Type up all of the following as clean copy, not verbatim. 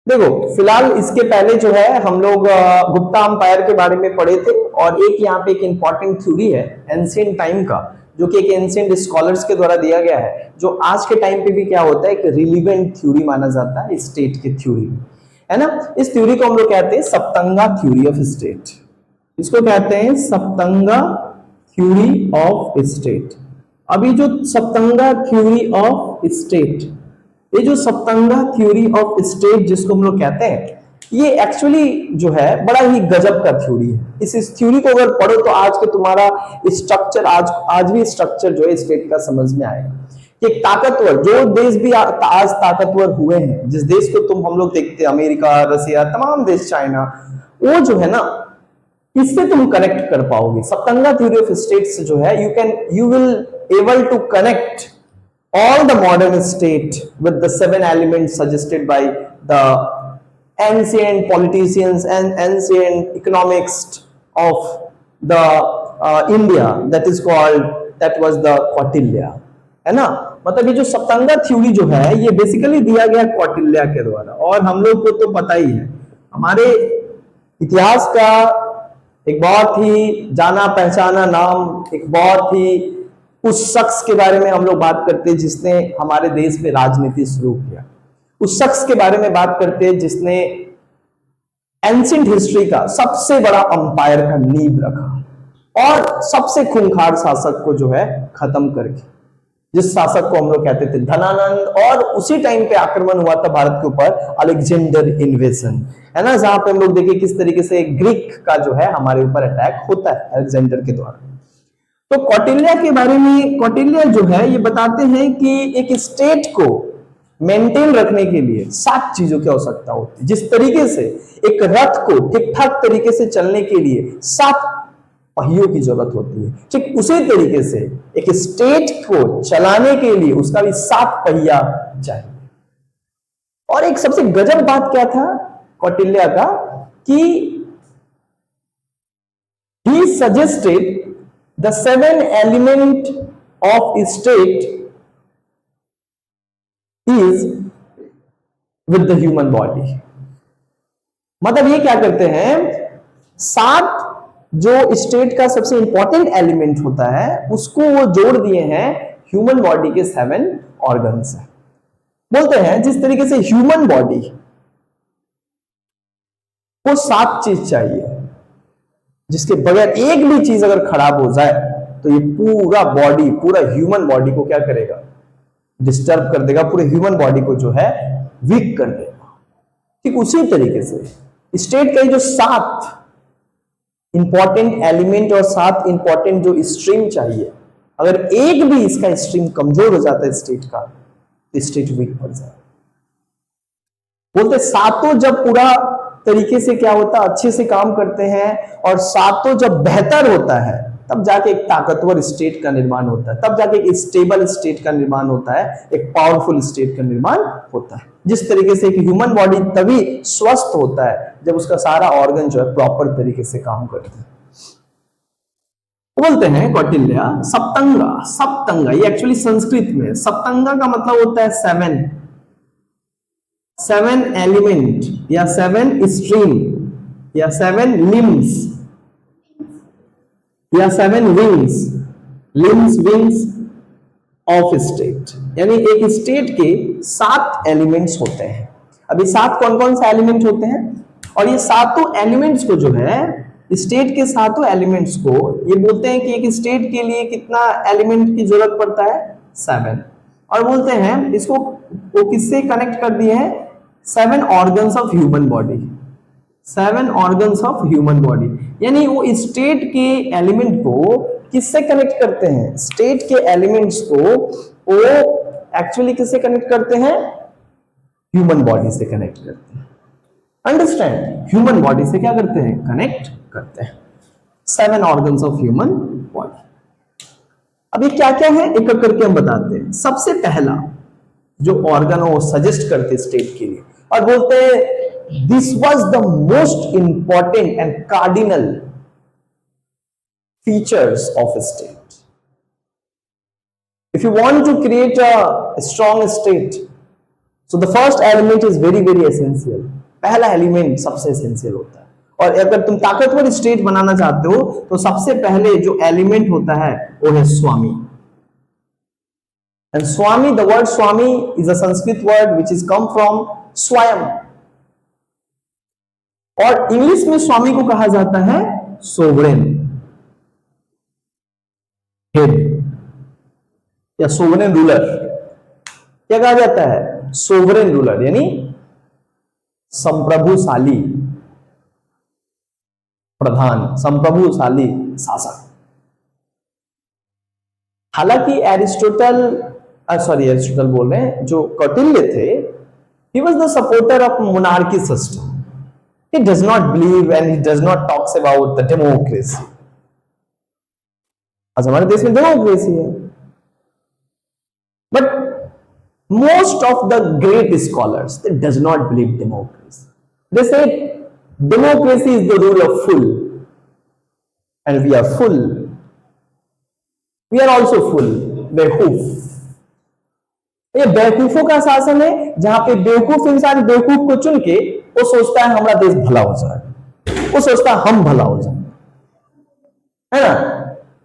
देखो, फिलहाल इसके पहले जो है हम लोग गुप्ता अंपायर के बारे में पढ़े थे, और एक यहाँ पे एक इंपॉर्टेंट थ्योरी है एंशिएंट टाइम का, जो कि एक एंशिएंट स्कॉलर्स के द्वारा दिया गया है, जो आज के टाइम पे भी क्या होता है, एक रिलीवेंट थ्योरी माना जाता है स्टेट की थ्योरी, है ना। इस थ्योरी को हम लोग कहते हैं सप्तंगा थ्योरी ऑफ स्टेट। इसको कहते हैं सप्तंगा थ्योरी ऑफ स्टेट। अभी जो सप्तंगा थ्योरी ऑफ स्टेट, ये जो सप्तंगा थ्योरी ऑफ स्टेट जिसको हम लोग कहते हैं, ये एक्चुअली जो है बड़ा ही गजब का थ्योरी है। इस थ्योरी को अगर पढ़ो तो आज के तुम्हारा स्ट्रक्चर, आज भी स्ट्रक्चर जो है स्टेट का समझ में आएगा। कि एक ताकतवर जो देश भी आज ताकतवर हुए हैं, जिस देश को तुम हम लोग देखते हैं, अमेरिका, रसिया, तमाम देश, चाइना, वो जो है ना, इससे तुम कनेक्ट कर पाओगे। सप्तंगा थ्योरी ऑफ स्टेट्स जो है, you will able to connect all the modern state with the seven elements suggested by the ancient politicians and ancient economists of the India, that was the Kautilya, है ना। मतलब ये जो सप्तंगा theory जो है, ये बेसिकली दिया गया कौटिल्य के द्वारा। और हम लोग को तो पता ही है, हमारे इतिहास का एक बहुत ही जाना पहचाना नाम, एक बहुत ही उस शख्स के बारे में हम लोग बात करते हैं जिसने हमारे देश में राजनीति शुरू किया। उस शख्स के बारे में बात करते हैं जिसने एंशिएंट हिस्ट्री का सबसे बड़ा अंपायर का नींव रखा और सबसे खूंखार शासक को जो है खत्म करके, जिस शासक को हम लोग कहते थे धनानंद, और उसी टाइम पे आक्रमण हुआ था भारत के ऊपर, अलेक्जेंडर इन्वेजन, है ना, जहां पे हम लोग देखिए किस तरीके से ग्रीक का जो है हमारे ऊपर अटैक होता है अलेक्जेंडर के द्वारा। तो कौटिल्य के बारे में, कौटिल्य जो है ये बताते हैं कि एक स्टेट को मेंटेन रखने के लिए 7 चीजों की आवश्यकता होती है। जिस तरीके से एक रथ को ठीक ठाक तरीके से चलने के लिए 7 पहियों की जरूरत होती है, ठीक उसी तरीके से एक स्टेट को चलाने के लिए उसका भी 7 पहिया चाहिए। और एक सबसे गजब बात क्या था कौटिल्य का, कि he suggested the 7 element of state is with the human body। मतलब ये क्या करते हैं, 7 जो स्टेट का सबसे इंपॉर्टेंट एलिमेंट होता है उसको वो जोड़ दिए हैं ह्यूमन बॉडी के 7 ऑर्गन्स से। बोलते हैं जिस तरीके से ह्यूमन बॉडी को 7 चीज चाहिए, जिसके बगैर एक भी चीज अगर खराब हो जाए तो ये पूरा बॉडी, पूरा ह्यूमन बॉडी को क्या करेगा, डिस्टर्ब कर देगा, पूरे ह्यूमन बॉडी को जो है वीक कर देगा। ठीक उसी तरीके से स्टेट का जो 7 इंपॉर्टेंट एलिमेंट और 7 इंपॉर्टेंट जो स्ट्रीम चाहिए, अगर एक भी इसका स्ट्रीम कमजोर हो जाता है स्टेट का, तो स्टेट वीक पड़ जाए। बोलते सातों जब पूरा तरीके से क्या होता है, अच्छे से काम करते हैं, और सातों जब बेहतर होता है, तब जाके एक ताकतवर स्टेट का निर्माण होता है, तब जाके एक स्टेबल स्टेट का निर्माण होता है, एक पावरफुल स्टेट का निर्माण होता है। जिस तरीके से एक ह्यूमन बॉडी तभी स्वस्थ होता है जब उसका सारा ऑर्गन जो है प्रॉपर तरीके से काम करते हैं। बोलते हैं कौटिल्य सप्तंगा, सप्तंगा ये एक्चुअली संस्कृत में सप्तंगा का मतलब होता है 7 एलिमेंट या 7 स्ट्रीम या 7 लिम्स या 7 विंग्स ऑफ स्टेट। यानी एक स्टेट के 7 एलिमेंट्स होते हैं। अभी 7 कौन कौन से एलिमेंट होते हैं, और ये सातों एलिमेंट्स को जो है, स्टेट के सातों एलिमेंट्स को ये बोलते हैं कि एक स्टेट के लिए कितना एलिमेंट की जरूरत पड़ता है, 7। और बोलते हैं इसको वो किससे कनेक्ट कर दिए हैं, 7 organs of human body, 7 organs of human body. यानी वो स्टेट के एलिमेंट को किससे कनेक्ट करते हैं, स्टेट के एलिमेंट्स को वो एक्चुअली किससे कनेक्ट करते हैं, ह्यूमन बॉडी से कनेक्ट करते हैं। अंडरस्टैंड, ह्यूमन बॉडी से क्या करते हैं, कनेक्ट करते हैं। 7 ऑर्गन्स ऑफ ह्यूमन बॉडी। अब ये क्या क्या है एक एक करके हम बताते हैं। सबसे पहला जो ऑर्गन वो सजेस्ट करते स्टेट के लिए, और बोलते हैं this was the most important and cardinal features of a state. If you want to create a strong state, so the first element is very very essential. पहला एलिमेंट सबसे essential होता है। और अगर तुम ताकतवर स्टेट बनाना चाहते हो तो सबसे पहले जो एलिमेंट होता है वो है स्वामी। And swami, the word swami is a Sanskrit word which is come from svayam, और इंग्लिश में स्वामी को कहा जाता है सोवरेन, हेड या सोवरेन रूलर। क्या कहा जाता है? सोवरेन रूलर, यानी संप्रभुशाली प्रधान, संप्रभुशाली शासक। हालांकि एरिस्टोटल बोल रहे हैं, जो कौटिल्य थे, he was the supporter of monarchy system. He does not believe and he does not talks about the democracy. आज हमारे देश में डेमोक्रेसी है, but most of the great scholars, they does not believe democracy. They say democracy is the rule of full, and we are full. We are also full बेवकूफ। ये बेवकूफों का शासन है, जहां पे बेवकूफ इंसान बेवकूफ को चुन के वो सोचता है हमारा देश भला हो जाए, वो सोचता है हम भला हो जाए, है ना?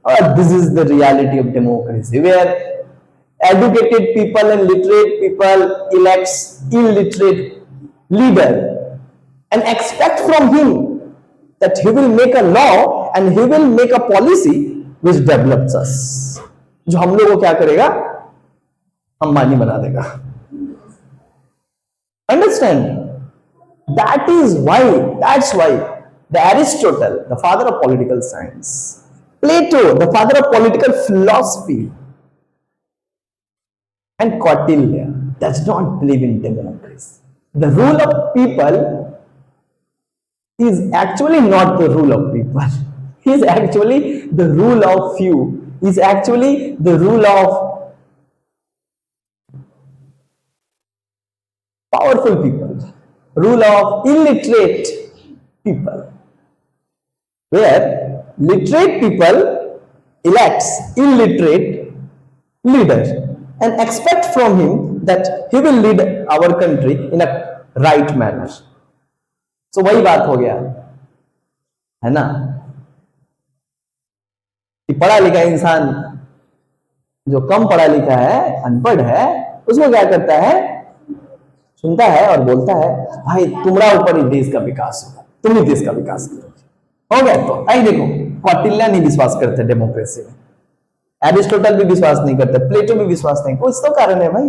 और this is the reality of democracy, where educated people and literate people elects illiterate leader and expect from him that he will make a law and he will make a policy which develops us, जो हम लोगों को क्या करेगा? अंबानी बना देगा। Understand? That's why the Aristotle, the father of political science, Plato, the father of political philosophy, and Kautilya does not believe in democracy. The rule of people is actually not the rule of people. He is actually the rule of few. He is actually the rule of powerful people, rule of illiterate people, where literate people elects illiterate leader and expect from him that he will lead our country in a right manner. So वही बात हो गया है ना, कि पढ़ा लिखा इंसान जो कम पढ़ा लिखा है, अनपढ़ है, उसको क्या करता है? सुनता है और बोलता है भाई तुम्हारा ऊपर ही देश का विकास होगा, तुम ही देश का विकास करोगे। हो गया? तो आई देखो, कौटिल्य नहीं विश्वास करते डेमोक्रेसी में, एरिस्टोटल भी विश्वास नहीं करते, प्लेटो भी विश्वास नहीं। कुछ तो कारण है भाई,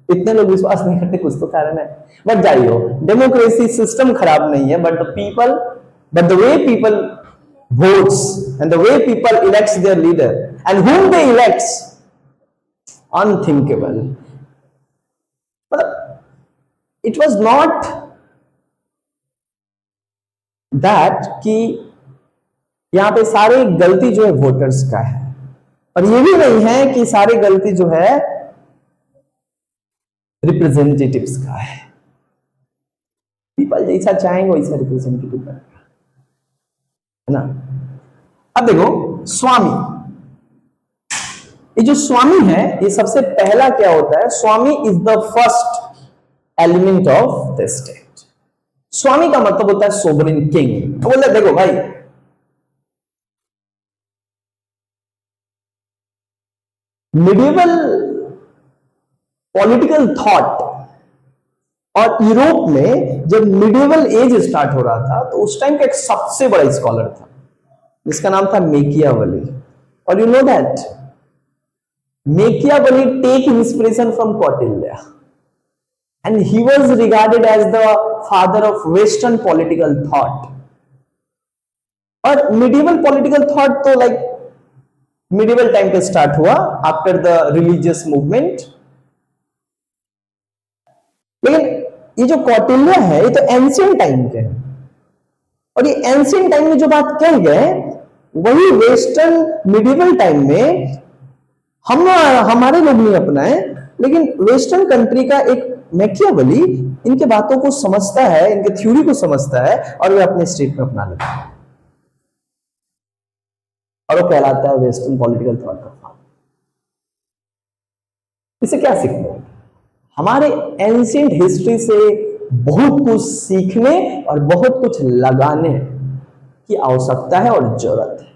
इतने लोग विश्वास नहीं करते, कुछ तो कारण है। बट जाइए, डेमोक्रेसी सिस्टम खराब नहीं है, but the way people votes and the way people elects their leader and whom they elects, unthinkable. But it was not that कि यहां पे सारी गलती जो है वोटर्स का है, और ये भी नहीं है कि सारी गलती जो है रिप्रेजेंटेटिव्स का है। पीपल जैसा चाहेंगे वैसा रिप्रेजेंटेटिव करेगा, है ना? अब देखो स्वामी, ये जो स्वामी है, ये सबसे पहला क्या होता है? Swami is the first element of the state. स्वामी का मतलब होता है सोवरेन किंग। तो बोले देखो भाई, मिडिवल पॉलिटिकल थॉट और यूरोप में जब मिडिवल एज स्टार्ट हो रहा था, तो उस टाइम का एक सबसे बड़ा स्कॉलर था जिसका नाम था मेकियावेली। और you know that Machiavelli take inspiration from Kautilya and he was regarded as the father of western political thought. और मिडिवल पॉलिटिकल थॉट तो लाइक मिडिवल टाइम पे स्टार्ट हुआ आफ्टर द रिलीजियस मूवमेंट। लेकिन ये जो कौटिल्य है, ये तो एंशिएंट टाइम के हैं, और ये एंशिएंट टाइम में जो बात कह गए वही वेस्टर्न मिडिवल टाइम में हमारे लोग नहीं अपनाए, लेकिन वेस्टर्न कंट्री का एक मैकियावेली इनके बातों को समझता है, इनके थ्योरी को समझता है, और वे अपने स्टेट में अपना लेता है, और वो कहलाता है वेस्टर्न पॉलिटिकल थॉट का। इससे क्या सीखते हैं? हमारे एंशिएंट हिस्ट्री से बहुत कुछ सीखने और बहुत कुछ लगाने की आवश्यकता है और जरूरत है।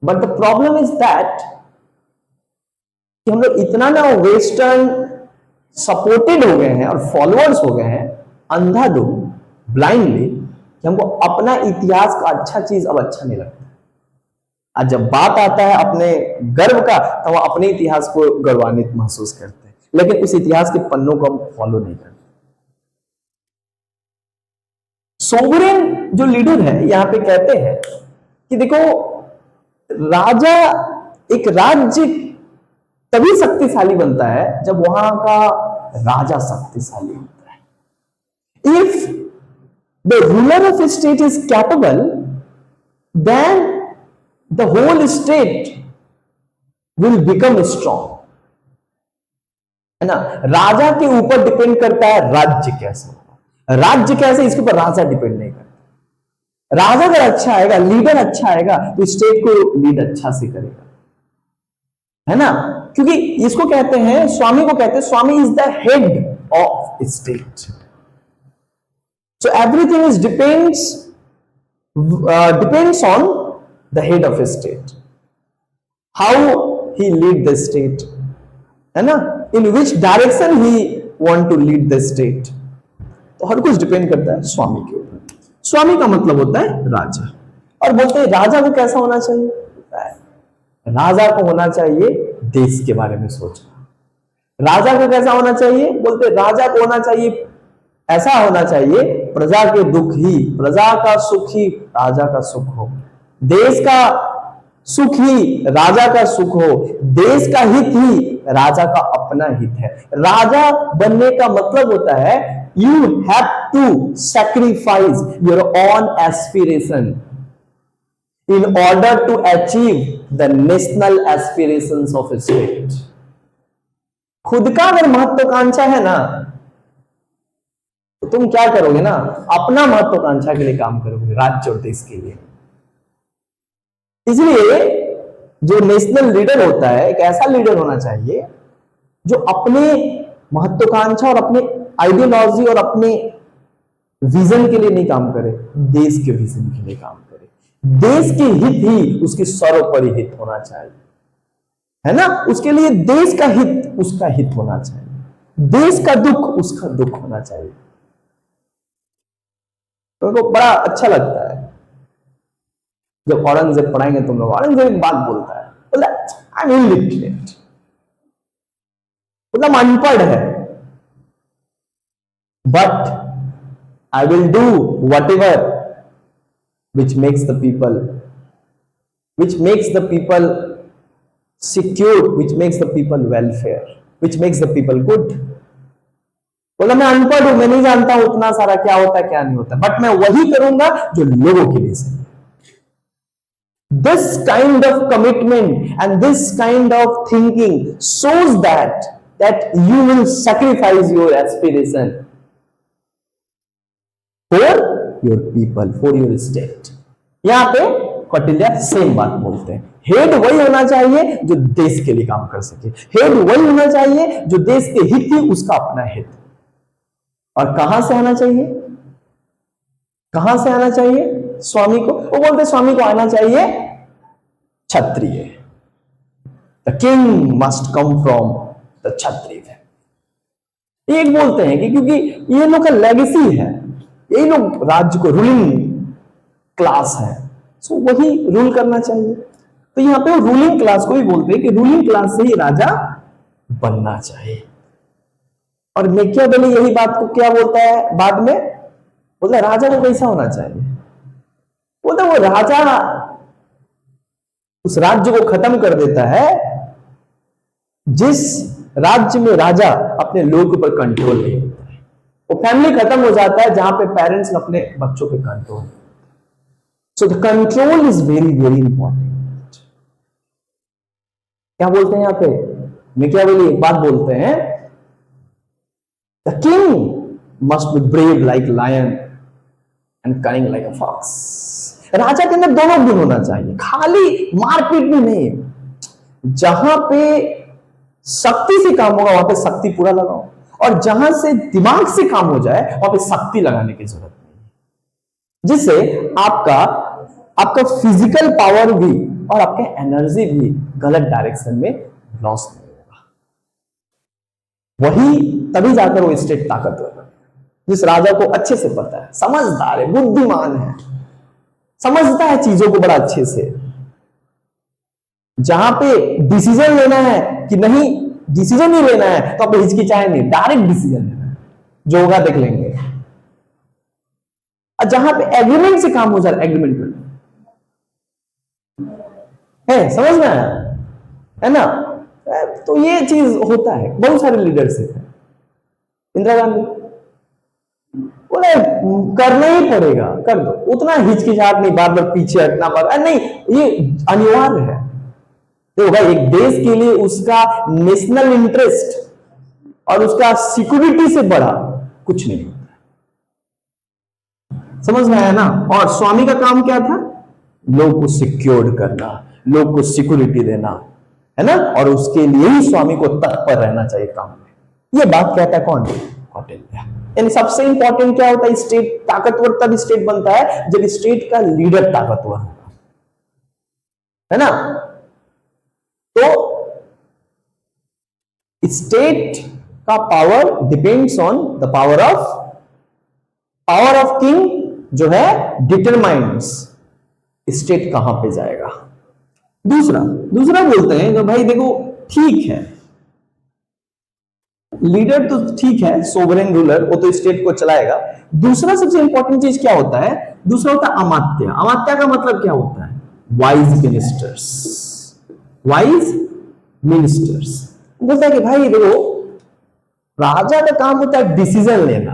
But the problem is that कि हम लोग इतना ना वेस्टर्न सपोर्टेड हो गए हैं और फॉलोअर्स हो गए हैं अंधाधुंध ब्लाइंडली, कि हमको अपना इतिहास का अच्छा चीज अब अच्छा नहीं लगता। आज जब बात आता है अपने गर्व का, तो हम अपने इतिहास को गौरवान्वित महसूस करते हैं, लेकिन उस इतिहास के पन्नों को हम फॉलो नहीं करते। सोवरेन जो लीडर है यहां पे कहते हैं कि देखो, राजा, एक राज्य तभी शक्तिशाली बनता है जब वहां का राजा शक्तिशाली होता है। If the ruler of state is capable, then the whole state will become strong, है ना। राजा के ऊपर डिपेंड करता है राज्य कैसे, राज्य कैसे इसके ऊपर राजा डिपेंड नहीं करता। राजा अगर अच्छा आएगा, लीडर अच्छा आएगा, तो स्टेट को लीड अच्छा से करेगा, है ना। क्योंकि इसको कहते हैं, स्वामी को कहते हैं, swami is the head of state. So everything is depends on the head of state, how he lead the state, है ना, in which direction he want to lead the state. तो हर कुछ डिपेंड करता है स्वामी के ऊपर। स्वामी का मतलब होता है राजा। और बोलते हैं राजा को कैसा होना चाहिए? राजा को होना चाहिए देश के बारे में सोचना। राजा को कैसा होना चाहिए? बोलते राजा को होना चाहिए, ऐसा होना चाहिए, प्रजा के दुख ही प्रजा का सुख ही राजा का सुख हो, देश का सुख ही राजा का सुख हो, देश का हित ही राजा का अपना हित है। राजा बनने का मतलब होता है you have to sacrifice your own aspiration in order to achieve the national aspirations of a state। खुद का अगर महत्वाकांक्षा है ना, तो तुम क्या करोगे ना, अपना महत्वाकांक्षा के लिए काम करोगे, राज्य और देश के लिए। इसलिए जो नेशनल लीडर होता है, एक ऐसा लीडर होना चाहिए जो अपने महत्वाकांक्षा और अपने आइडियोलॉजी और अपने विजन के लिए नहीं काम करे, देश के विजन के लिए काम करे। देश के हित ही उसकी सर्वोपरि हित होना चाहिए, है ना। उसके लिए देश का हित उसका हित होना चाहिए, देश का दुख उसका दुख होना चाहिए। तो बड़ा अच्छा लगता है जब औरंगजेब पढ़ाएंगे तुम लोग, औरंगजेब एक बात बोलता है, बोला आई एम इलिटरेट, मतलब अनपढ़ है, but I will do what ever which makes the people secure, which makes the people welfare, which makes the people good। बोला मैं अनपढ़ हूं, मैं नहीं जानता हूं उतना सारा क्या होता है क्या नहीं होता, बट मैं वही करूंगा जो लोगों के लिए सही है। This kind of commitment and this kind of thinking shows that you will sacrifice your aspiration for your people, for your state। यहां पे कौटिल्य सेम बात बोलते हैं, हेड वही होना चाहिए जो देश के लिए काम कर सके, हेड वही होना चाहिए जो देश के हित ही उसका अपना हित। और कहां से आना चाहिए, कहां से आना चाहिए स्वामी को? वो बोलते स्वामी को आना चाहिए क्षत्रिय, the king must come from the Kshatriya. एक बोलते हैं कि क्योंकि ये लोग का लेगेसी है, यही लोग राज्य को रूलिंग क्लास है, सो वही रूल करना चाहिए। तो यहां पे रूलिंग क्लास को भी बोलते हैं कि रूलिंग क्लास से ही राजा बनना चाहिए। और मैकियावेली यही बात को क्या बोलता है बाद में, बोलता है राजा को कैसा होना चाहिए? बोलता वो राजा उस राज्य को खत्म कर देता है जिस राज्य में राजा अपने लोगों के ऊपर कंट्रोल नहीं होता है। वो फैमिली खत्म हो जाता है जहां पे पेरेंट्स अपने बच्चों पे control. So the control is very very important. क्या बोलते हैं यहां पे मैकियावेली? एक बात बोलते हैं, the king must be brave like lion and cunning like a fox. राजा के अंदर दोनों गुण होना चाहिए, खाली मारपीट भी नहीं। जहां पे शक्ति से काम होगा वहां पे शक्ति पूरा लगाओ, और जहां से दिमाग से काम हो जाए वहां पे शक्ति लगाने की जरूरत नहीं, जिससे आपका आपका फिजिकल पावर भी और आपका एनर्जी भी गलत डायरेक्शन में लॉस नहीं होगा। वही तभी जाकर वो स्टेट ताकतवर है। जिस राजा को अच्छे से पता है, समझदार है, बुद्धिमान है, समझता है चीजों को बड़ा अच्छे से, जहां पे डिसीजन लेना है कि नहीं, डिसीजन नहीं लेना है तो आप हिचकिचाए नहीं, डायरेक्ट डिसीजन लेना है, जो होगा देख लेंगे। और जहां पे एग्रीमेंट से काम हो जा रहा है, एग्रीमेंट करना है, समझ में आया है ना? तो ये चीज होता है, बहुत सारे लीडरशिप है। इंदिरा गांधी बोले करना ही पड़ेगा, कर दो, उतना हिचकिचाहट नहीं, बार बार पीछे हटना पड़ा नहीं, ये अनिवार्य है। तो भाई एक देश के लिए उसका नेशनल इंटरेस्ट और उसका सिक्योरिटी से बड़ा कुछ नहीं होता, समझ में आया ना? और स्वामी का काम क्या था? लोग को सिक्योर्ड करना, लोग को सिक्योरिटी देना, है ना? और उसके लिए ही स्वामी को तत्पर रहना चाहिए काम में। ये बात कहता है कौन? कौटिल्य। यानी सबसे इंपॉर्टेंट क्या होता है? स्टेट ताकतवर तब स्टेट बनता है जब स्टेट का लीडर ताकतवर होगा, है ना? तो स्टेट का power depends on the power of king, जो है डिटरमाइंस स्टेट कहां पे जाएगा। दूसरा बोलते हैं कि भाई देखो ठीक है, लीडर तो ठीक है, सोवरेन रूलर, वो तो स्टेट को चलाएगा। दूसरा सबसे इंपॉर्टेंट चीज क्या होता है? दूसरा होता है अमात्य। अमात्य का मतलब क्या होता है? Wise ministers. वाइज मिनिस्टर्स बोलता है कि भाई देखो, राजा का काम होता है डिसीजन लेना,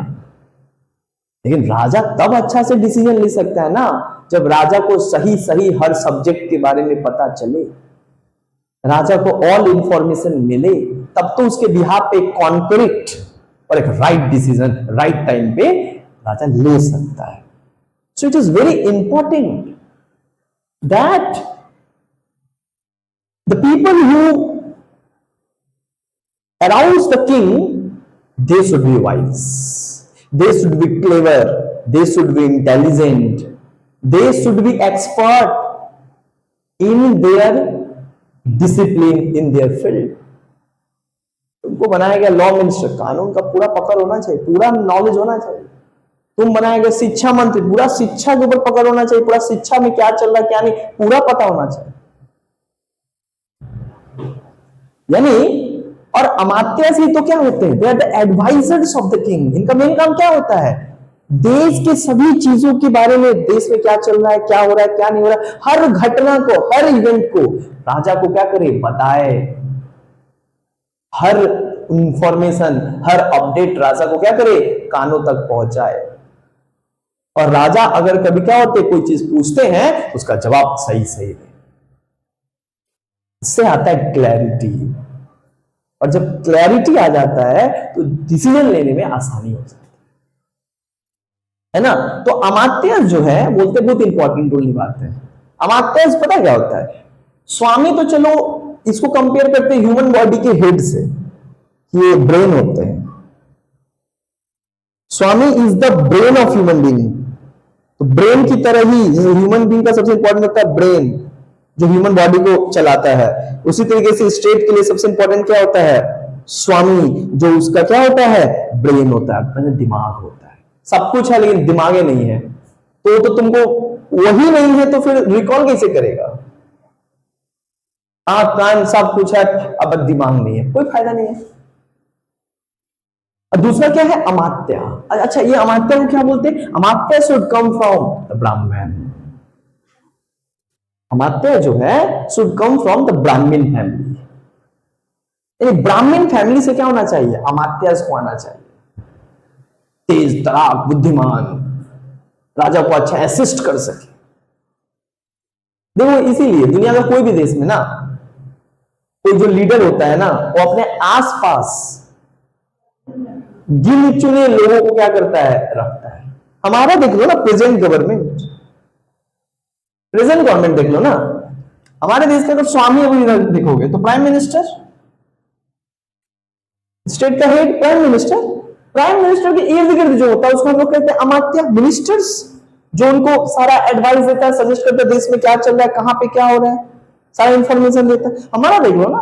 लेकिन राजा तब अच्छा से डिसीजन ले सकता है ना जब राजा को सही हर सब्जेक्ट के बारे में पता चले, राजा को ऑल इंफॉर्मेशन मिले, तब तो उसके बिहाफ पे कॉन्क्रीट और एक राइट डिसीजन राइट टाइम पे राजा ले सकता है। So it is very important that the people who around the king, they should be wise, they should be clever, they should be intelligent, they should be expert in their discipline, in their field. तुमको बनाया गया law minister, कानून का पूरा पकड़ होना चाहिए, पूरा नॉलेज होना चाहिए। तुम बनाया गया शिक्षा मंत्री, पूरा शिक्षा के ऊपर पकड़ होना चाहिए, पूरा शिक्षा में क्या चल रहा है क्या नहीं पूरा पता होना चाहिए। यानी और अमात्य से तो क्या होते हैं? They are the advisors of the king. इनका मेन काम क्या होता है? देश के सभी चीजों के बारे में, देश में क्या चल रहा है, क्या हो रहा है, क्या नहीं हो रहा है, हर घटना को, हर इवेंट को राजा को क्या करे? बताए। हर इंफॉर्मेशन, हर अपडेट राजा को क्या करे? कानों तक पहुंचाए। और राजा अगर कभी क्या होते, कोई चीज पूछते हैं उसका जवाब सही दे। इससे आता है क्लैरिटी, और जब क्लैरिटी आ जाता है तो डिसीजन लेने में आसानी हो जाती है ना? तो अमात्य जो है बोलते बहुत इंपॉर्टेंट रोल निभाते हैं। अमात्य पता क्या होता है? स्वामी तो चलो इसको कंपेयर करते हैं ह्यूमन बॉडी के हेड से, ये ब्रेन होते हैं। Swami is the brain of human being. तो ब्रेन की तरह ही ह्यूमन बीइंग का सबसे इंपॉर्टेंट होता है ब्रेन, जो ह्यूमन बॉडी को चलाता है। उसी तरीके से स्टेट के लिए सबसे इंपॉर्टेंट क्या होता है? स्वामी, जो उसका क्या होता है? ब्रेन होता है, दिमाग होता है। सब कुछ है लेकिन दिमागे नहीं है, तो तुमको वही नहीं है तो फिर रिकॉल कैसे करेगा? आंख कान सब कुछ है, अब दिमाग नहीं है, कोई फायदा नहीं है। और दूसरा क्या है? अमात्य। अच्छा, ये अमात्य को क्या बोलते हैं? अमात्य शुड कम फ्रॉम द ब्राह्मण। अमात्य जो है शुड कम फ्रॉम द ब्राह्मण फैमिली। यानी ब्राह्मण फैमिली से क्या होना चाहिए? अमात्य को आना चाहिए, तेज तराक, बुद्धिमान, राजा को अच्छा असिस्ट कर सके। देखो इसीलिए दुनिया का कोई भी देश में ना, कोई जो लीडर होता है ना, वो अपने आसपास गिने चुने लोगों को क्या करता है? रखता है। हमारा देख लो ना, प्रेजेंट गवर्नमेंट देख लो ना, हमारे देश का अगर स्वामी अभी देखोगे तो प्राइम मिनिस्टर, स्टेट का head prime minister, prime minister के इर्द गिर्द जो होता है उसको हम लोग कहते हैं अमात्य, मिनिस्टर्स, जो उनको सारा एडवाइस देता है, सजेस्ट करता है देश में क्या चल रहा है, कहां पे क्या हो रहा है, सारा इंफॉर्मेशन देता है। हमारा देख लो ना,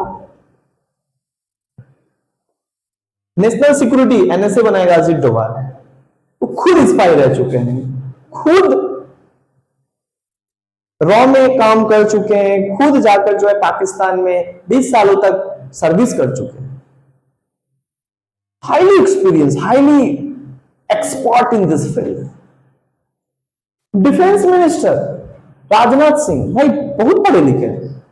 नेशनल सिक्योरिटी एनएसए बनाएगा अजीत डोभाल, वो खुद इंस्पायर रह चुके हैं, खुद रॉ में काम कर चुके हैं, खुद जाकर जो है पाकिस्तान में 20 सालों तक सर्विस कर चुके हैं, highly experience, highly expert in this field. Defence minister Rajnath Singh, भाई बहुत पढ़े लिखे हैं,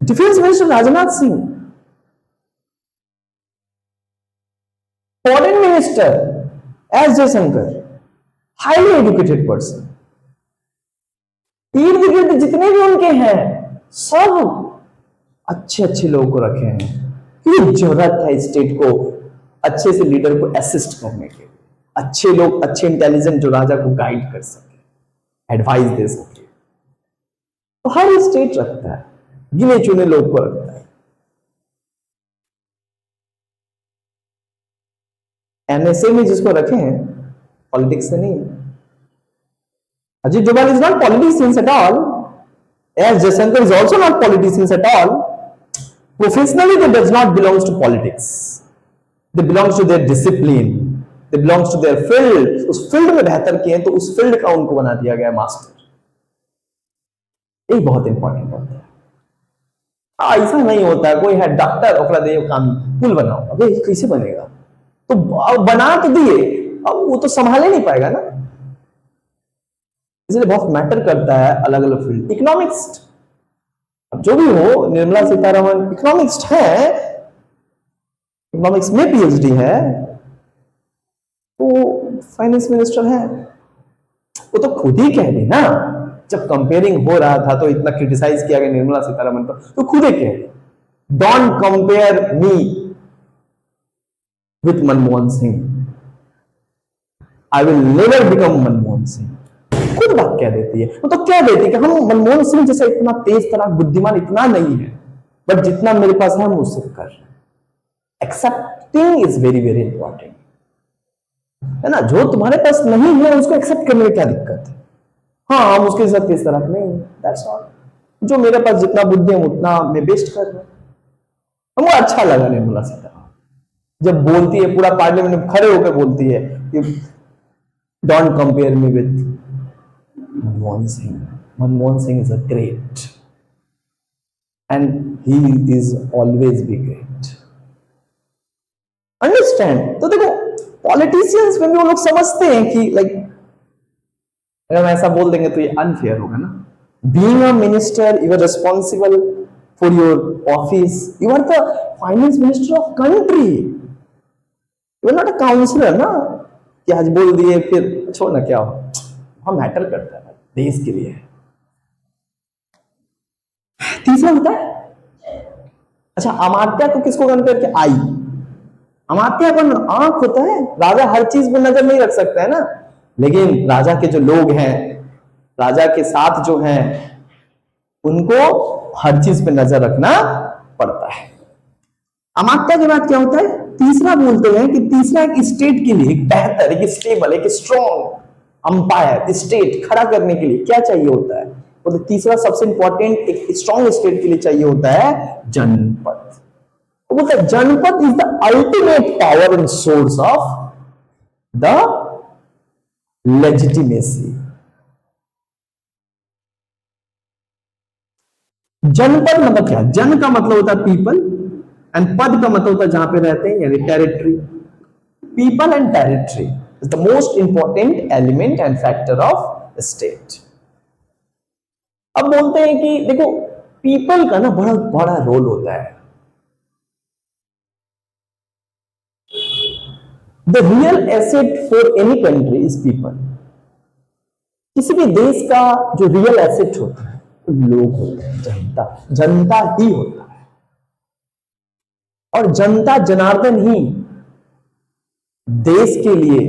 defence minister Rajnath Singh. Foreign minister S Jaishankar, highly educated person. इर्द गिर्द जितने भी उनके हैं सब अच्छे अच्छे लोगों को रखे हैं, क्योंकि जरूरत है स्टेट को अच्छे से लीडर को असिस्ट करने के लिए, अच्छे लोग, अच्छे इंटेलिजेंट जो राजा को गाइड कर सके, एडवाइस दे सके। तो हर स्टेट रखता है, गिने चुने लोग को रखता है। एनएसए में जिसको रखे हैं पॉलिटिक्स से नहीं है। Ajit Doval is not politicians at all, S Jaishankar is also not politicians at all. Professionally they does not belongs to politics, they belongs to their discipline, they belongs to their field. उस field में बेहतर किए तो उस field का उनको बना दिया गया मास्टर। ये बहुत इंपॉर्टेंट होता है। ऐसा नहीं होता है कोई है डॉक्टर ओकरा दे काम पुल बनाओ, अबे कैसे बनेगा, तो बना तो दिए, अब वो तो संभाले नहीं पाएगा ना। इसलिए बहुत मैटर करता है अलग अलग फील्ड। इकोनॉमिक्स, अब जो भी हो, निर्मला सीतारमण इकोनॉमिक्स है, इकोनॉमिक्स में पीएचडी है, तो फाइनेंस मिनिस्टर है, वो तो खुद ही कह दी ना, जब कंपेयरिंग हो रहा था तो इतना क्रिटिसाइज किया गया निर्मला सीतारमण को, तो खुद ही कह दी, don't compare me with Manmohan Singh, I will never become Manmohan Singh. खुद बात क्या देती है वो, तो क्या देती है कि हम मनमोहन सिंह जैसा इतना तेज तराक बुद्धिमान इतना नहीं है, बट जितना मेरे पास है हम उससे कर रहे हैं। Accepting is very very important, है ना। जो तुम्हारे पास नहीं है उसको एक्सेप्ट करने में क्या दिक्कत है। हाँ, हम उसके साथ तेज तराक नहीं, दैट्स ऑल। जो मेरे पास जितना बुद्धि है उतना मैं बेस्ट कर रहा हूं। हमको अच्छा लगा निर्मला सीतारमण जब बोलती है, पूरा पार्लियामेंट में खड़े होकर बोलती है कि don't compare me with Manmohan Singh, Manmohan Singh is a great and he is always be great. Understand. तो देखो पॉलिटिशियंस में भी वो लोग समझते हैं कि लाइक अगर हम ऐसा बोल देंगे तो ये अनफेयर होगा ना। Being a minister you are responsible for your office, you are the finance minister of country, you are not a counsellor ना कि आज बोल दिए फिर छोड़ ना, क्या हो, हम मैटर करता है देश के लिए। तीसरा होता है, अच्छा अमात्या को किसको कंपेयर किया, आई। अमात्या का आंख होता है, राजा हर चीज में नजर नहीं रख सकता है ना, लेकिन राजा के जो लोग हैं, राजा के साथ जो हैं, उनको हर चीज पे नजर रखना पड़ता है। अमात्या के बाद क्या होता है, तीसरा बोलते हैं कि तीसरा एक स्टेट के लिए एक बेहतर, एक स्टेबल, एक स्ट्रॉन्ग अंपायर, स्टेट खड़ा करने के लिए क्या चाहिए होता है, तो तीसरा सबसे इंपॉर्टेंट एक स्ट्रॉन्ग स्टेट के लिए चाहिए होता है जनपद। वो बोलता है जनपद is the ultimate power and source of the legitimacy. जनपद मतलब क्या, जन का मतलब होता है पीपल एंड पद का मतलब होता है जहां पे रहते हैं, यानी territory. People and territory is the most important element and factor of state. अब बोलते हैं कि देखो पीपल का ना बड़ा बड़ा रोल होता है। The real asset for any country is people. किसी भी देश का जो रियल एसेट होता है लोग होते हैं, जनता, जनता ही होता है, और जनता जनार्दन ही देश के लिए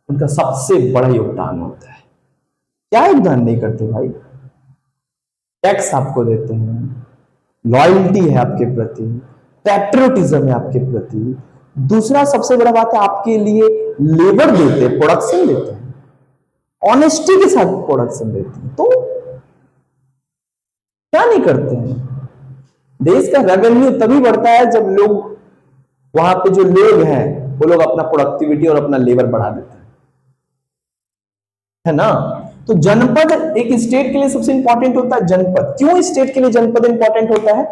उनका सबसे बड़ा योगदान होता है। क्या योगदान नहीं करते भाई, टैक्स आपको देते हैं, लॉयल्टी है आपके प्रति, पैट्रियोटिज्म है आपके प्रति। दूसरा सबसे बड़ा बात है, आपके लिए लेबर देते हैं, प्रोडक्शन देते हैं, ऑनेस्टी के साथ प्रोडक्शन देते हैं, तो क्या नहीं करते हैं। देश का रेवेन्यू तभी बढ़ता है जब लोग, वहां पे जो लोग हैं वो लोग अपना प्रोडक्टिविटी और अपना लेबर बढ़ा देते हैं, है ना। तो जनपद एक स्टेट के लिए सबसे इंपॉर्टेंट होता है। जनपद क्यों स्टेट के लिए जनपद इंपॉर्टेंट होता है?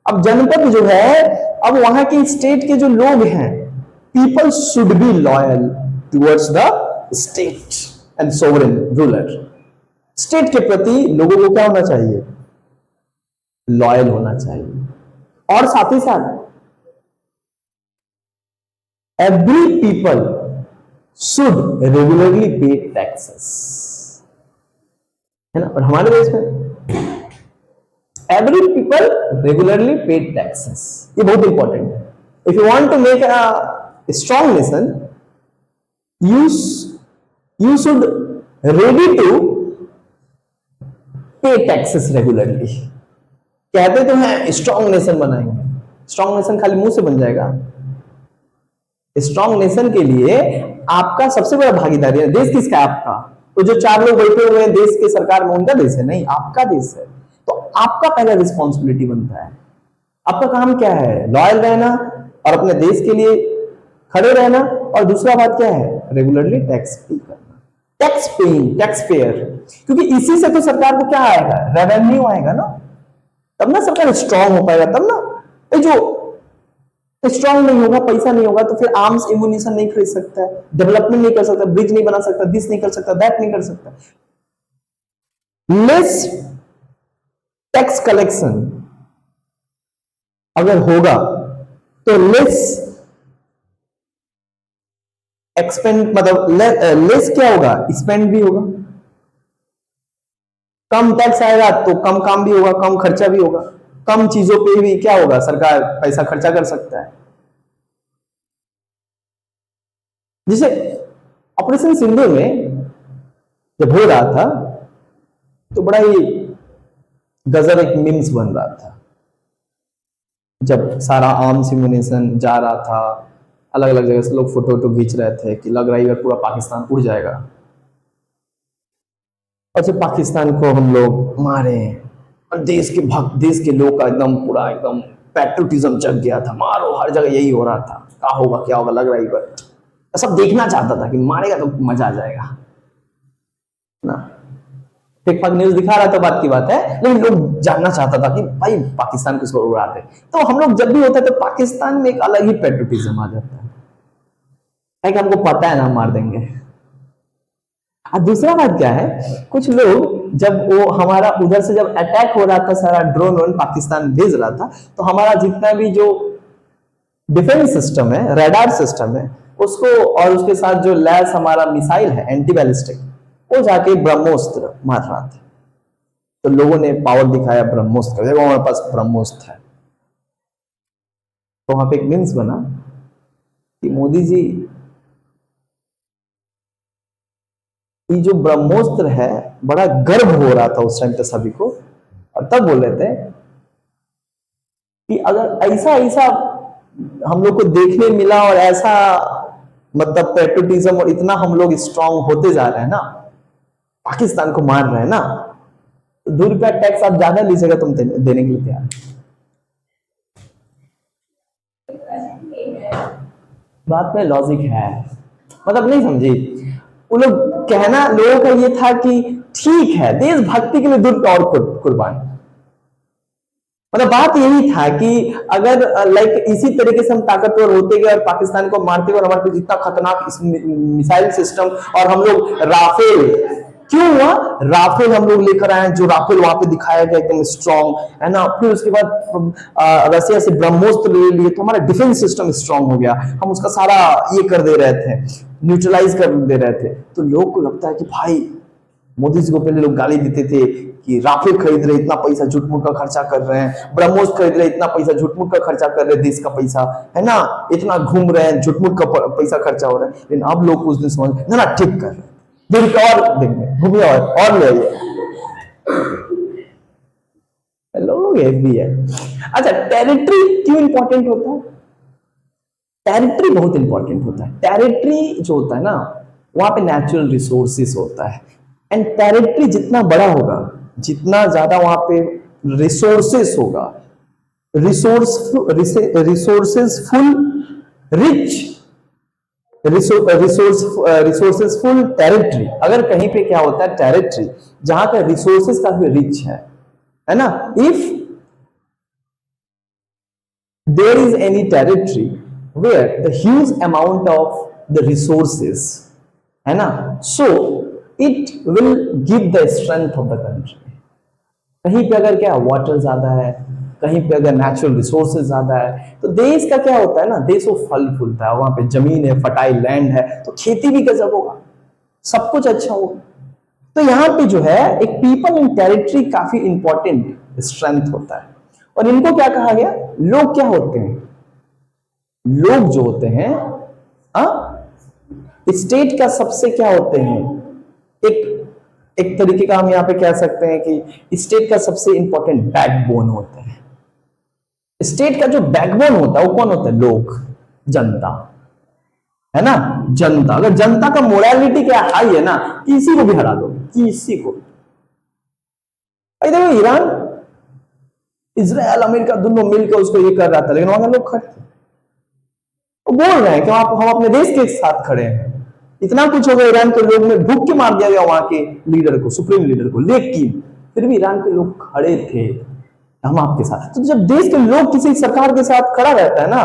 अब जनपद जो है, अब वहां के स्टेट के जो लोग हैं, people should be loyal towards the state and sovereign ruler. State के प्रति लोगों को क्या होना चाहिए? लॉयल होना चाहिए। और साथ ही साथ every people should regularly pay taxes, है ना। और हमारे देश में every people regularly pay taxes, ये बहुत इंपॉर्टेंट है। If you want to make a strong nation, you should ready to pay taxes regularly। कहते तो हैं स्ट्रॉन्ग नेशन बनाएंगे, स्ट्रॉन्ग नेशन खाली मुंह से बन जाएगा। स्ट्रॉन्ग नेशन के लिए आपका सबसे बड़ा भागीदारी है। देश किसका है? आपका। तो जो 4 लोग बैठे हुए हैं देश के सरकार में, उनका देश है? नहीं, आपका देश है। तो आपका पहला रिस्पॉन्सिबिलिटी बनता है। आपका काम क्या है? लॉयल रहना और अपने देश के लिए खड़े रहना। और दूसरा बात क्या है? रेगुलरली टैक्स पे करना, टैक्स पेइंग, टैक्स पेयर। क्योंकि इसी से तो सरकार को क्या आएगा? रेवेन्यू आएगा ना, तब ना सरकार स्ट्रांग हो पाएगा। तब ना, ये जो स्ट्रांग नहीं होगा, पैसा नहीं होगा, तो फिर आर्म्स एम्यूनिशन नहीं खरीद सकता, डेवलपमेंट नहीं कर सकता, ब्रिज नहीं बना सकता, दिस नहीं कर सकता, दैट नहीं कर सकता। लेस टैक्स कलेक्शन अगर होगा तो लेस एक्सपेंड, मतलब लेस क्या होगा? स्पेंड भी होगा। कम टैक्स आएगा तो कम काम भी होगा, कम खर्चा भी होगा, कम चीजों पे भी क्या होगा? सरकार पैसा खर्चा कर सकता है। जैसे ऑपरेशन सिंदूर में जब हो रहा था तो बड़ा ही गजब एक मीम्स बन रहा था। जब सारा आर्म्स इम्यूनेशन जा रहा था, अलग अलग जगह से लोग फोटो खींच रहे थे कि लग रहा है पूरा पाकिस्तान उड़ जाएगा। और जब पाकिस्तान को हम लोग मारे और देश के भक्त, देश के लोग का एकदम पूरा एकदम पैट्रियोटिज्म जग गया था, मारो, हर जगह यही हो रहा था, क्या होगा क्या होगा, लग रहा है सब देखना चाहता था कि मारेगा तो मजा आ जाएगा ना। ठीक ठाक न्यूज दिखा रहा था, बात की बात है, लेकिन लोग जानना चाहता था कि भाई पाकिस्तान किसको उड़ा दे। तो हम लोग जब भी होता है तो पाकिस्तान में एक अलग ही पैट्रियोटिज्म आ जाता है कि हमको पता है ना मार देंगे। और दूसरा बात क्या है, कुछ लोग जब वो हमारा उधर से जब अटैक हो रहा था, सारा ड्रोन वन पाकिस्तान भेज रहा था, तो हमारा जितना भी जो डिफेंस सिस्टम है, रडार सिस्टम है, उसको और उसके साथ जो लैस हमारा मिसाइल है एंटी बैलिस्टिक, वो जाके ब्रह्मोस्त्र मार रहा था। तो लोगों ने पावर दिखाया ब्रह्मोस्त्र, देखो हमारे पास ब्रह्मोस्त्र है। तो वहां पे एक मीम्स बना कि मोदी जी, ये जो ब्रह्मोस्त्र है, बड़ा गर्व हो रहा था उस टाइम पे सभी को, और तब बोल रहे थे कि अगर ऐसा ऐसा हम लोग को देखने मिला और ऐसा मतलब पैट्रियोटिज्म और इतना हम लोग स्ट्रांग होते जा रहे हैं ना, पाकिस्तान को मार रहे हैं ना, तो ₹2 टैक्स आप ज्यादा लीजिएगा, तुम देने के लिए तैयार। बात में लॉजिक है, मतलब नहीं समझी। वो लोग कहना लोगों का ये था कि ठीक है, देशभक्ति के लिए दूर और कुर्बान। मतलब बात यही था कि अगर लाइक इसी तरीके से हम ताकतवर होते गए और पाकिस्तान को मारते गए और हमारे पास इतना खतरनाक मिसाइल सिस्टम, और हम लोग राफेल, क्यों हुआ? राफेल हम लोग लेकर आए, जो राफेल वहां पे दिखाया गया एकदम स्ट्रॉन्ग, है ना। फिर उसके बाद रसिया से ब्रह्मोस्त्र ले लिए, तो हमारा डिफेंस सिस्टम स्ट्रॉन्ग हो गया, हम उसका सारा ये कर दे रहे थे, न्यूट्रलाइज कर दे रहे थे। तो लोग को लगता है कि भाई मोदी जी को पहले लोग गाली देते थे कि राफेल खरीद रहे, इतना पैसा झूठ-मूठ का खर्चा कर रहे हैं, ब्रह्मोस खरीद रहे, इतना पैसा झूठ-मूठ का खर्चा कर रहे हैं, देश का पैसा, है ना, इतना घूम रहे हैं, झूठ-मूठ का पैसा खर्चा हो रहा है। लेकिन अब लोग कुछ दिन समझ ना ना ठीक कर रहे हैं, और देंगे, घूमिए और ले आइए। लोग भी है। अच्छा, टेरिटरी क्यों इंपॉर्टेंट होता है? टेरिटरी बहुत इंपॉर्टेंट होता है। टेरिटरी जो होता है ना, वहां पे नेचुरल रिसोर्सेस होता है, एंड टेरिटरी जितना बड़ा होगा, जितना ज्यादा वहां पे रिसोर्सेस होगा, रिसोर्सेसफुल, रिच, रिसोर्सेसफुल टेरिटरी। अगर कहीं पे क्या होता है, टेरिटरी जहां का रिसोर्सेस काफी रिच है ना, if there is any territory where the huge amount of the resources, है ना, so it will give the strength of the country। कहीं पे अगर क्या वाटर ज्यादा है, कहीं पे अगर नेचुरल रिसोर्सेज ज्यादा है, तो देश का क्या होता है ना, देश वो फल फूलता है, वहां पे जमीन है, फर्टाइल लैंड है, तो खेती भी गजब होगा, सब कुछ अच्छा होगा। तो यहाँ पे जो है एक पीपल एंड टेरिटरी काफी इंपॉर्टेंट स्ट्रेंथ होता है। और इनको क्या कहा गया, लोग क्या होते हैं, लोग जो होते हैं स्टेट का सबसे क्या होते हैं, एक तरीके का हम यहाँ पे कह सकते हैं कि स्टेट का सबसे इंपॉर्टेंट बैकबोन होता है। स्टेट का जो बैकबोन होता है वो कौन होता है, लोग, जनता, है ना, जनता। अगर जनता का मोरालिटी क्या हाई है ना, किसी को भी हरा दो, किसी को। देखो ईरान, इजराइल, अमेरिका दोनों मिलकर उसको ये कर रहा था, लेकिन वहां के लोग खड़े थे, वो बोल रहे हैं कि हम अपने देश के साथ खड़े हैं। इतना कुछ हो गया, ईरान के लोग में ढूक के मार दिया गया वहां के लीडर को, सुप्रीम लीडर को, लेकिन फिर भी ईरान के लोग खड़े थे, हम आपके साथ। तो जब देश के लोग किसी सरकार के साथ खड़ा रहता है ना,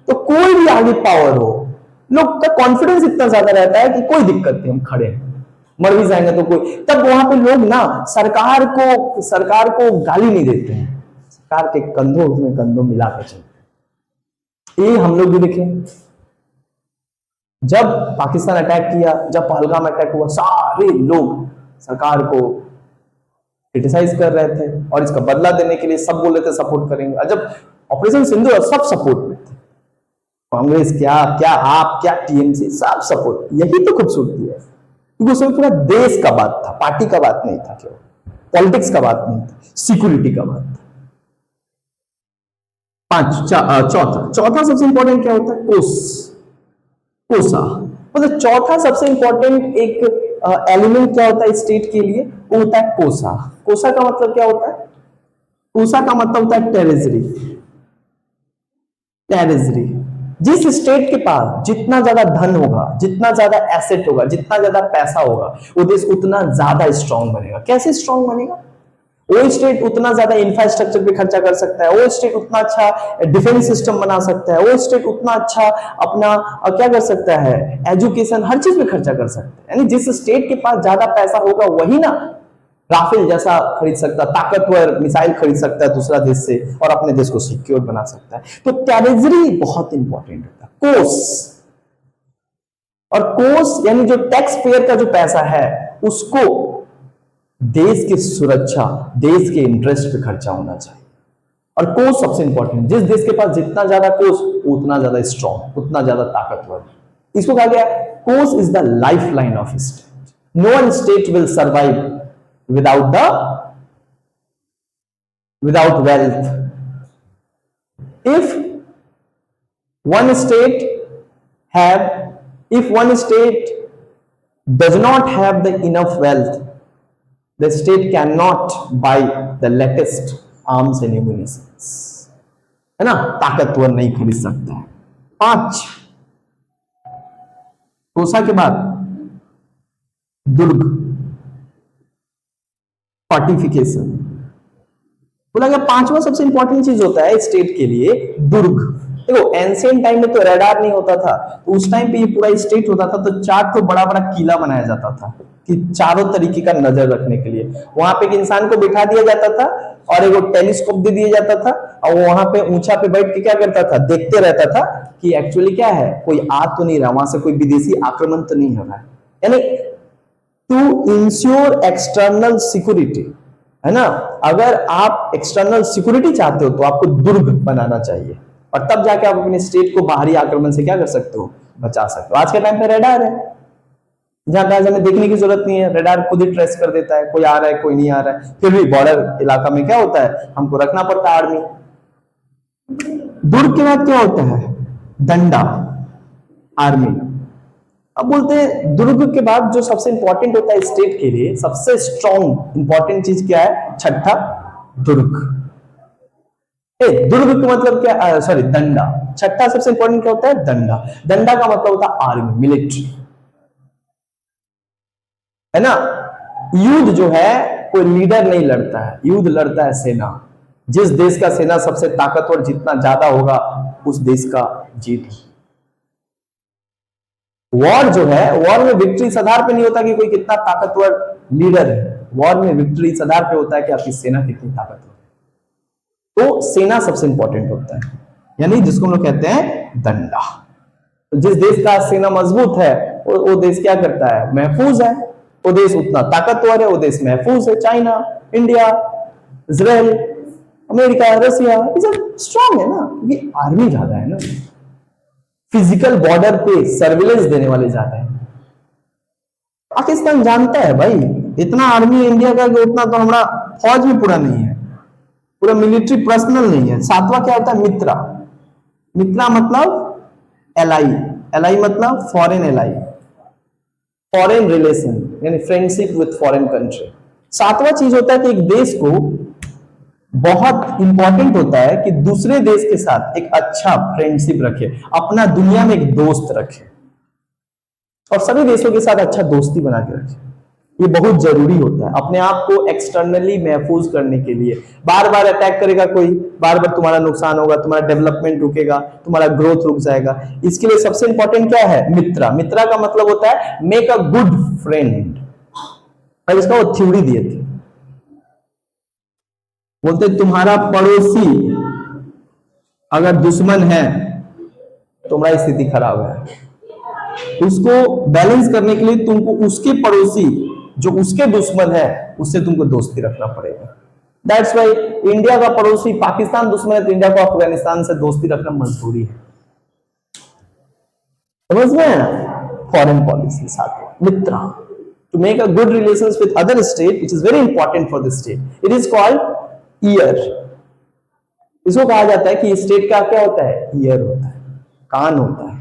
तो कोई भी आगे पावर हो, लोग का कॉन्फिडेंस इतना ज्यादा रहता है कि कोई दिक्कत नहीं, हम खड़े हैं, मर भी जाएंगे तो कोई। तब वहां पे लोग ना सरकार को गाली नहीं देते हैं, सरकार के कंधों में कंधों मिला के चलते। ये हम लोग भी देखें, जब पाकिस्तान अटैक किया, जब पहलगाम अटैक हुआ, सारे लोग सरकार को क्रिटिसाइज कर रहे थे और इसका बदला देने के लिए सब बोल रहे थे सपोर्ट करेंगे। और जब ऑपरेशन सिंधु, सब सपोर्ट में थे, कांग्रेस क्या आप क्या टीएमसी, सब सपोर्ट। यही तो खूबसूरती है, क्योंकि उसमें पूरा देश का बात था, पार्टी का बात नहीं था, केवल पॉलिटिक्स का बात नहीं था, सिक्योरिटी का बात था। चौथा सबसे इंपॉर्टेंट क्या होता है, कोसा। मतलब चौथा सबसे इंपॉर्टेंट एक एलिमेंट क्या होता है स्टेट के लिए, वो होता है कोसा। कोसा का मतलब क्या होता है, कोसा का मतलब होता है टेरिटरी। टेरिटरी, जिस स्टेट के पास जितना ज्यादा धन होगा, जितना ज्यादा एसेट होगा, जितना ज्यादा पैसा होगा, वो देश उतना ज्यादा स्ट्रांग बनेगा। कैसे स्ट्रांग बनेगा, वो स्टेट उतना ज्यादा इंफ्रास्ट्रक्चर पे खर्चा कर सकता है, वो स्टेट उतना अच्छा डिफेंस सिस्टम बना सकता है, वो स्टेट उतना अच्छा अपना क्या कर सकता है, एजुकेशन, हर चीज पे खर्चा कर सकता है। यानी जिस स्टेट के पास ज्यादा पैसा होगा, वही ना राफेल जैसा खरीद सकता, ताकतवर मिसाइल खरीद सकता है दूसरा देश से, और अपने देश को सिक्योर बना सकता है। तो टेरिटरी बहुत इंपॉर्टेंट होता है। कोस, और कोस यानी जो टैक्स पेयर का जो पैसा है, उसको देश की सुरक्षा, देश के इंटरेस्ट पे खर्चा होना चाहिए। और कोस सबसे इंपॉर्टेंट, जिस देश के पास जितना ज्यादा कोस, उतना ज्यादा स्ट्रॉन्ग, उतना ज्यादा ताकतवर। इसको कहा गया kosh is the life line of state. No one state will survive without wealth. If one state does not have the enough wealth, the state cannot buy the latest arms and ammunitions, है ना, ताकतवर नहीं खरीद सकता है। 5, कोसा के बाद दुर्ग, फोर्टिफिकेशन। बोला गया 5वां सबसे इंपॉर्टेंट चीज होता है स्टेट के लिए, दुर्ग। देखो एंशिएंट टाइम में तो रडार नहीं होता था, तो उस टाइम पे ये पूरा स्टेट होता था, तो 4 तो बड़ा बड़ा किला बनाया जाता था कि चारों तरीके का नजर रखने के लिए। वहां पे एक इंसान को बिठा दिया जाता था और एक टेलीस्कोप दे दिया जाता था, और वो वहां पे ऊंचा पे बैठ के क्या करता था, देखते रहता था कि एक्चुअली क्या है, कोई आ तो नहीं रहा, वहां से कोई विदेशी आक्रमण तो नहीं हो रहा है। यानी टू इंश्योर एक्सटर्नल सिक्योरिटी, है ना, अगर आप एक्सटर्नल सिक्योरिटी चाहते हो तो आपको दुर्ग बनाना चाहिए, और तब जाके आप अपने स्टेट को बाहरी आक्रमण से क्या कर सकते हो, बचा सकते हो। आज के टाइम पे रडार है, जहां कहा हमें देखने की जरूरत नहीं है, रडार खुद ही ट्रेस कर देता है, कोई आ रहा है कोई नहीं आ रहा है। फिर भी बॉर्डर इलाका में क्या होता है, हमको रखना पड़ता है आर्मी। दुर्ग के बाद क्या होता है, दंडा, आर्मी। अब बोलते हैं दुर्ग के बाद जो सबसे इंपॉर्टेंट होता है स्टेट के लिए, सबसे स्ट्रॉन्ग इंपॉर्टेंट चीज क्या है, छठा, दुर्ग। दुर्ग का मतलब क्या, सॉरी दंडा। छठा सबसे इंपॉर्टेंट क्या होता है, दंडा। दंडा का मतलब होता है आर्मी, मिलिट्री, है ना। युद्ध जो है कोई लीडर नहीं लड़ता है, युद्ध लड़ता है सेना। जिस देश का सेना सबसे ताकतवर, जितना ज्यादा होगा, उस देश का जीत। वॉर जो है, वॉर में विक्ट्री इस आधार पे नहीं होता कि कोई कितना ताकतवर लीडर है। वॉर में विक्ट्री इस आधार पे होता है कि आपकी सेना कितनी ताकतवर है। तो सेना सबसे इंपॉर्टेंट होता है, यानी जिसको हम लोग कहते हैं दंडा। तो जिस देश का सेना मजबूत है वो देश क्या करता है, महफूज है। वो देश उतना ताकतवर है, वो देश महफूज है। चाइना, इंडिया, इजराइल, अमेरिका, रसिया, ये सब स्ट्रांग है ना, क्योंकि आर्मी ज्यादा है ना। फिजिकल बॉर्डर पे सर्विलेंस देने वाले ज्यादा है। पाकिस्तान जानता है भाई, इतना आर्मी है इंडिया का कि उतना तो हमारा फौज भी पूरा नहीं है, पूरा मिलिट्री पर्सनल नहीं है। सातवां क्या होता है, मित्रा। मित्रा मतलब एलाई, एलाई मतलब फॉरेन एलाई, फॉरेन रिलेशन, यानी फ्रेंडशिप विथ फॉरेन कंट्री। सातवां चीज होता है कि एक देश को बहुत इंपॉर्टेंट होता है कि दूसरे देश के साथ एक अच्छा फ्रेंडशिप रखे, अपना दुनिया में एक दोस्त रखे, और सभी देशों के साथ अच्छा दोस्ती बना के रखे। ये बहुत जरूरी होता है अपने आप को एक्सटर्नली महफूज करने के लिए। बार बार अटैक करेगा कोई, बार बार तुम्हारा नुकसान होगा, तुम्हारा डेवलपमेंट रुकेगा, तुम्हारा ग्रोथ रुक जाएगा। इसके लिए सबसे इंपॉर्टेंट क्या है, मित्रा। मित्रा का मतलब होता है मेक अ गुड फ्रेंड। और इसका वो थ्योरी दिए थे, बोलते तुम्हारा पड़ोसी अगर दुश्मन है, तुम्हारी स्थिति खराब है। उसको बैलेंस करने के लिए तुमको उसके पड़ोसी जो उसके दुश्मन है उससे तुमको दोस्ती रखना पड़ेगा। दैट्स वाई इंडिया का पड़ोसी पाकिस्तान दुश्मन है तो इंडिया को अफगानिस्तान से दोस्ती रखना मजबूरी है। समझ में, फॉरेन पॉलिसी। साथ मित्रा, to make a good relations with other state which is very important for this state, it is called year. इसको कहा जाता है कि स्टेट का क्या होता है, ईयर होता है, कान होता है,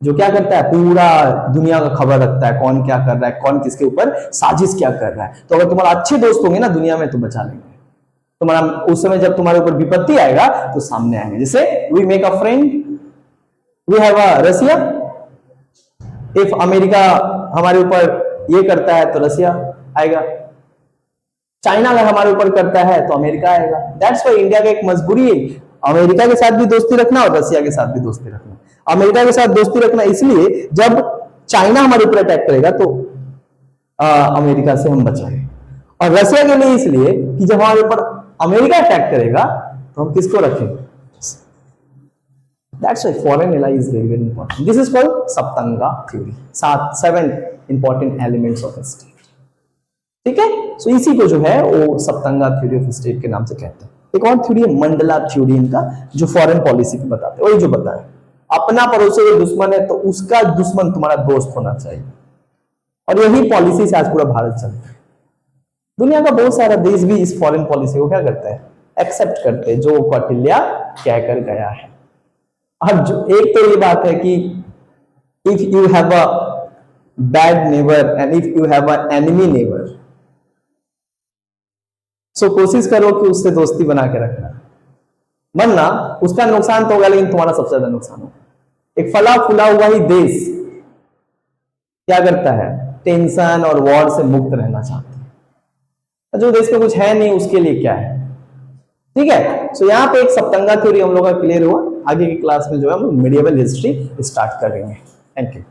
जो क्या करता है, पूरा दुनिया का खबर रखता है, कौन क्या कर रहा है, कौन किसके ऊपर साजिश क्या कर रहा है। तो अगर तुम्हारा अच्छे दोस्त होंगे ना दुनिया में तो बचा लेंगे तुम्हारा, उस समय जब तुम्हारे ऊपर विपत्ति आएगा तो सामने आएंगे। जैसे we make a friend, we have a Russia, if America हमारे ऊपर ये करता है तो रसिया आएगा, चाइना अगर हमारे ऊपर करता है तो अमेरिका आएगा। दैट्स व्हाई इंडिया का एक मजबूरी है अमेरिका के साथ भी दोस्ती रखना और रसिया के साथ भी दोस्ती रखना। अमेरिका के साथ दोस्ती रखना इसलिए जब चाइना हमारे ऊपर अटैक करेगा तो अमेरिका से हम बचाएंगे, और रसिया के लिए इसलिए कि जब हमारे ऊपर अमेरिका अटैक करेगा तो हम किसको रखेंगे। That's why foreign ally is very very important. This is called Saptanga theory. 7 important elements of a state. ठीक है, सो इसी को जो है वो सप्तंगा थ्योरी ऑफ स्टेट के नाम से कहते हैं। एक और थ्योरी है मंडला थ्योरी इनका, जो फॉरेन पॉलिसी पे बताते हैं। वही जो बताया, अपना पड़ोसी अगर दुश्मन है तो उसका दुश्मन तुम्हारा दोस्त होना चाहिए, और यही पॉलिसी से आज पूरा भारत चलता है। दुनिया का बहुत सारा देश भी इस फॉरेन पॉलिसी को क्या करता है, एक्सेप्ट करते हैं, जो कौटिल्य कहकर गया है। अब जो एक तो ये बात है कि if you have a bad neighbour and if you have a enemy neighbour, so कोशिश करो कि उससे दोस्ती बना के रखना, वरना उसका नुकसान तो होगा लेकिन तुम्हारा सबसे ज्यादा नुकसान होगा। एक फला फूला हुआ ही देश क्या करता है, टेंशन और वॉर से मुक्त रहना चाहता है। जो देश में कुछ है नहीं उसके लिए क्या है। ठीक है, सो यहाँ पे एक सप्तंगा थ्योरी हम लोग का क्लियर हुआ। आगे की क्लास में जो है हम मिडिएवल हिस्ट्री स्टार्ट करेंगे। Thank you.